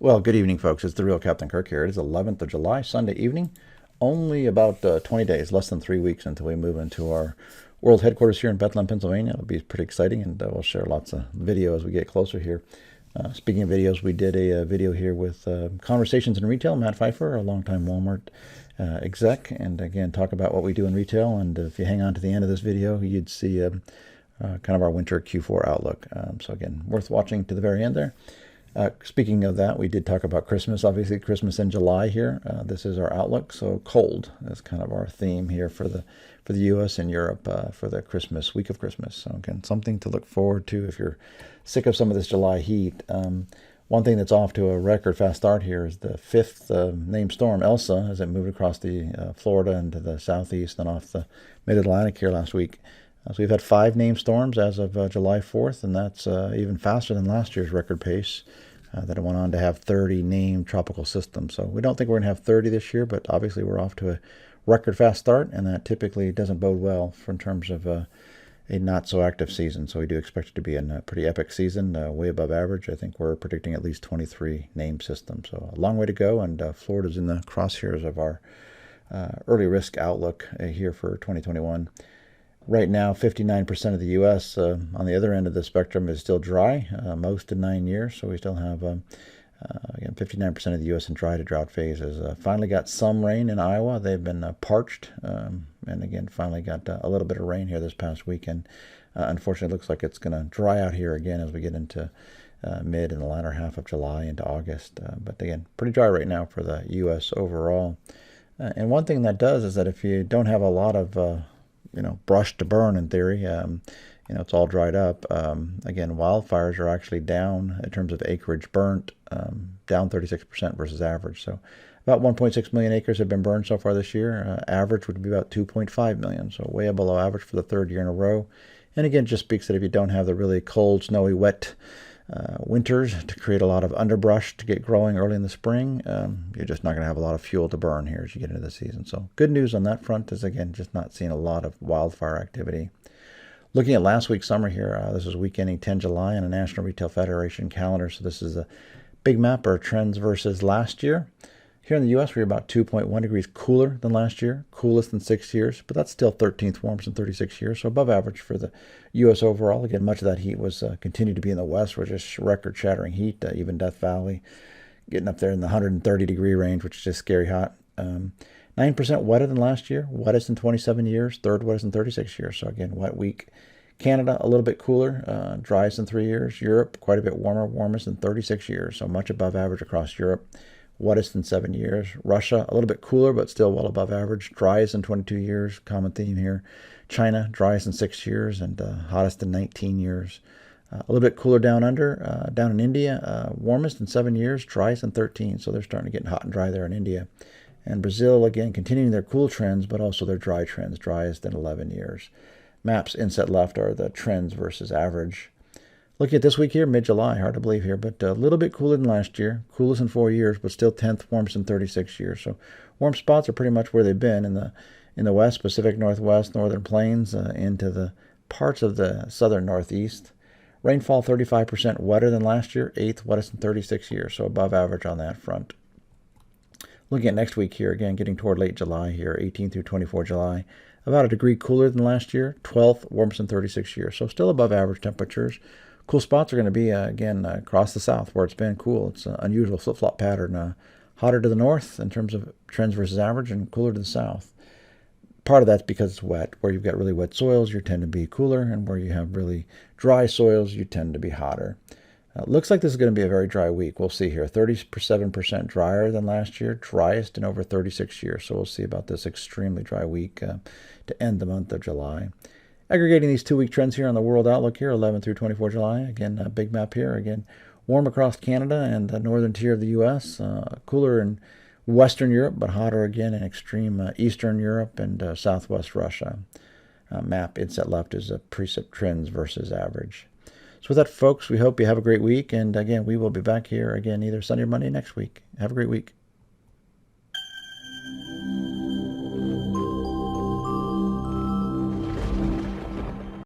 Well, good evening, folks. It's the real Captain Kirk here. It is 11th of July, Sunday evening. Only about 20 days, less than 3 weeks until we move into our world headquarters here in Bethlehem, Pennsylvania. It'll be pretty exciting, and we'll share lots of video as we get closer here. Speaking of videos, we did a video here with Conversations in Retail, Matt Fifer, a longtime Walmart exec, and again, talk about what we do in retail. And if you hang on to the end of this video, you'd see kind of our winter Q4 outlook. So again, worth watching to the very end there. Speaking of that, we did talk about Christmas. Obviously, Christmas in July here. This is our outlook. So cold is kind of our theme here for the U.S. and Europe for the Christmas week of Christmas. So again, something to look forward to if you're sick of some of this July heat. One thing that's off to a record fast start here is the fifth named Storm Elsa as it moved across the Florida into the southeast and off the mid-Atlantic here last week. So we've had 5 named storms as of July 4th, and that's even faster than last year's record pace. That it went on to have 30 named tropical systems. So we don't think we're going to have 30 this year, but obviously we're off to a record fast start, and that typically doesn't bode well in terms of a not so active season. So we do expect it to be a pretty epic season, way above average. I think we're predicting at least 23 named systems. So a long way to go, and Florida's in the crosshairs of our early risk outlook here for 2021. Right now, 59% of the U.S. On the other end of the spectrum is still dry, most in 9 years. So we still have, again, 59% of the U.S. in dry to drought phases. Finally got some rain in Iowa. They've been parched, and again, finally got a little bit of rain here this past weekend. Unfortunately, it looks like it's going to dry out here again as we get into mid and the latter half of July into August. But again, pretty dry right now for the U.S. overall. And one thing that does is that if you don't have a lot of brush to burn in theory. It's all dried up. Again, wildfires are actually down in terms of acreage burnt, down 36% versus average. So about 1.6 million acres have been burned so far this year. Average would be about 2.5 million, so way below average for the third year in a row. And again, just speaks that if you don't have the really cold, snowy, wet winters to create a lot of underbrush to get growing early in the spring, you're just not going to have a lot of fuel to burn here as you get into the season. So good news on that front is, again, just not seeing a lot of wildfire activity. Looking at last week's summer here, this is week ending 10 July on a National Retail Federation calendar. So this is a big map or trends versus last year. Here in the U.S., we're about 2.1 degrees cooler than last year, coolest in 6 years, but that's still 13th warmest in 36 years, so above average for the U.S. overall. Again, much of that heat was continued to be in the west, which is record-shattering heat, even Death Valley getting up there in the 130-degree range, which is just scary hot. 9% wetter than last year, wettest in 27 years, third wettest in 36 years, so again, wet week. Canada, a little bit cooler, driest in 3 years. Europe, quite a bit warmer, warmest in 36 years, so much above average across Europe. Wettest in 7 years. Russia, a little bit cooler, but still well above average. Driest in 22 years, common theme here. China, driest in 6 years and hottest in 19 years. A little bit cooler down under. Down in India, warmest in 7 years, driest in 13. So they're starting to get hot and dry there in India. And Brazil, again, continuing their cool trends, but also their dry trends, driest in 11 years. Maps inset left are the trends versus average. Looking at this week here, mid-July, hard to believe here, but a little bit cooler than last year. Coolest in 4 years, but still 10th warmest in 36 years. So warm spots are pretty much where they've been in the west, Pacific Northwest, Northern Plains, into the parts of the southern Northeast. Rainfall 35% wetter than last year, 8th wettest in 36 years, so above average on that front. Looking at next week here, again, getting toward late July here, 18 through 24 July. About a degree cooler than last year, 12th warmest in 36 years, so still above average temperatures. Cool spots are going to be, again, across the south where it's been cool. It's an unusual flip-flop pattern. Hotter to the north in terms of trends versus average and cooler to the south. Part of that's because it's wet. Where you've got really wet soils, you tend to be cooler, and where you have really dry soils, you tend to be hotter. Looks like this is going to be a very dry week. We'll see here. 37% drier than last year, driest in over 36 years. So we'll see about this extremely dry week to end the month of July. Aggregating these 2-week trends here on the world outlook here, 11 through 24 July. Again, a big map here. Again, warm across Canada and the northern tier of the U.S. Cooler in Western Europe, but hotter again in extreme Eastern Europe and Southwest Russia. Map inset left is a precip trends versus average. So with that, folks, we hope you have a great week. And again, we will be back here again either Sunday or Monday next week. Have a great week.